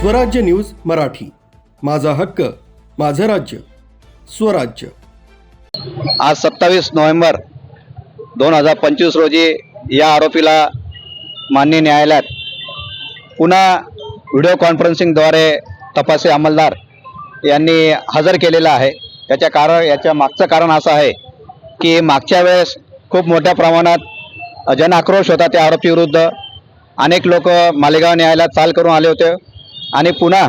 स्वराज्य न्यूज मराठी, माझा हक्क माझं राज्य स्वराज्य। आज 27 नोव्हेंबर 2025 रोजी या आरोपीला माननीय न्यायालयात पुन्हा व्हिडिओ कॉन्फरन्सिंगद्वारे तपासी अंमलदार यांनी हजर केलेला आहे। याच्या मागचं कारण असं आहे की मागच्या वेळेस खूप मोठ्या प्रमाणात जनआक्रोश होता त्या आरोपी विरुद्ध। अनेक लोक मालेगाव न्यायालयात चाल करून आले होते आणि पुन्हा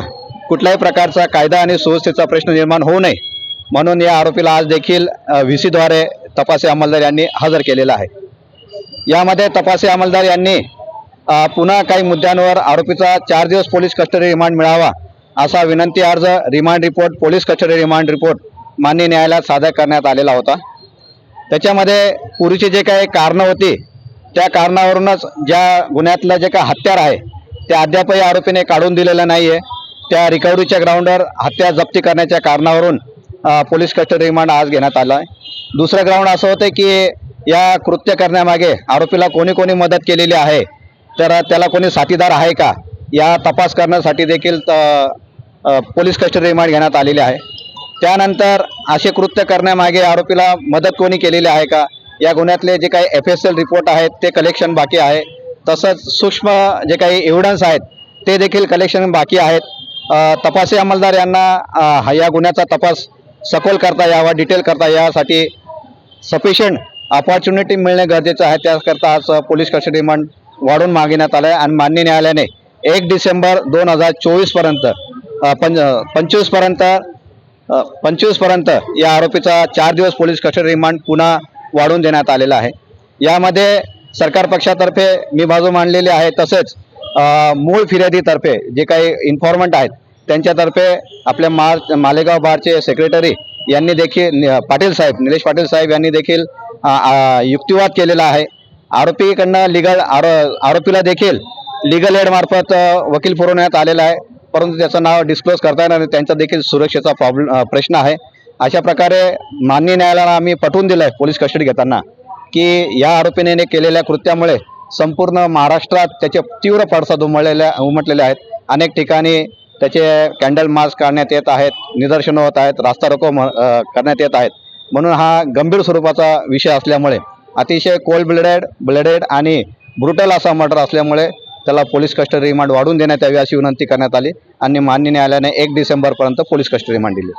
कुठल्याही प्रकारचा कायदा आणि सुव्यवस्थेचा प्रश्न निर्माण होऊ नये म्हणून या आरोपीला आज देखील व्हीसीद्वारे तपासी अंमलदार यांनी हजर केलेला आहे। यामध्ये तपासी अंमलदार यांनी पुन्हा काही मुद्द्यांवर आरोपीचा 4 दिवस पोलीस कस्टडी रिमांड मिळावा असा विनंती अर्ज remand report police custody remand report माननीय न्यायालयात सादर करण्यात आलेला होता। त्याच्यामध्ये पूर्वीची जे काही कारणं होती त्या कारणावरूनच ज्या गुन्ह्यातलं जे काही हत्यार आहे ते अद्यापही आरोपीने काढून दिलेलं नाही आहे। त्या रिकव्हरीच्या ग्राउंडवर हत्यार जप्ती करण्याच्या कारणावरून पोलीस कस्टडी रिमांड आज घेण्यात आला आहे। दुसरं ग्राउंड असं होतं की या कृत्य करण्यामागे आरोपीला कोणी कोणी मदत केलेली आहे, तर त्याला कोणी साथीदार आहे का या तपास करण्यासाठी देखील पोलीस कस्टडी रिमांड घेण्यात आलेली आहे। त्यानंतर असे कृत्य करण्यामागे आरोपीला मदत कोणी केलेली आहे का या गुन्ह्यातले जे काही FSL रिपोर्ट आहेत ते कलेक्शन बाकी आहे। तसंच सूक्ष्म जे काही एव्हिडन्स आहेत ते देखील कलेक्शन बाकी आहेत। तपासी अंमलदार यांना या गुन्ह्याचा तपास सखोल करता यावा, डिटेल करता यासाठी सफिशियंट अपॉर्च्युनिटी मिळणे गरजेचं आहे। त्याकरता आज पोलीस कस्टडी रिमांड वाढवून मागण्यात आलं आहे आणि माननीय न्यायालयाने 1 डिसेंबर 2024 पर्यंत या आरोपीचा 4 दिवस पोलीस कस्टडी रिमांड पुन्हा वाढवून देण्यात आलेला आहे। यामध्ये सरकार पक्षातर्फे मी बाजू मांडलेली आहे, तसेच मूळ फिर्यादीतर्फे जे काही इन्फॉर्मंट आहेत त्यांच्यातर्फे आपल्या मालेगाव बारचे सेक्रेटरी यांनी देखील निलेश पाटील साहेब यांनी देखील युक्तिवाद केलेला आहे। आरोपीकडनं आरोपीला देखील लीगल एड मार्फत वकील पुरवण्यात आलेला आहे, परंतु त्याचं नाव डिस्क्लोज करता येणार नाही, त्यांचा देखील सुरक्षेचा प्रश्न आहे। अशा प्रकारे माननीय न्यायालयाला आम्ही पटवून दिलं आहे पोलीस कस्टडी घेताना की या आरोपीने केलेल्या कृत्यामुळे संपूर्ण महाराष्ट्रात त्याचे तीव्र पडसाद उमटलेले आहेत। अनेक ठिकाणी त्याचे कॅन्डल मार्च काढण्यात येत आहेत, निदर्शनं होत आहेत, रास्ता रोको करण्यात येत आहेत। म्हणून हा गंभीर स्वरूपाचा विषय असल्यामुळे अतिशय कोल्ड ब्लडेड आणि ब्रुटल असा मर्डर असल्यामुळे त्याला पोलीस कस्टडी रिमांड वाढवून देण्यात यावी अशी विनंती करण्यात आली आणि माननीय न्यायालयाने 1 डिसेंबरपर्यंत पोलीस कस्टडी रिमांड दिली।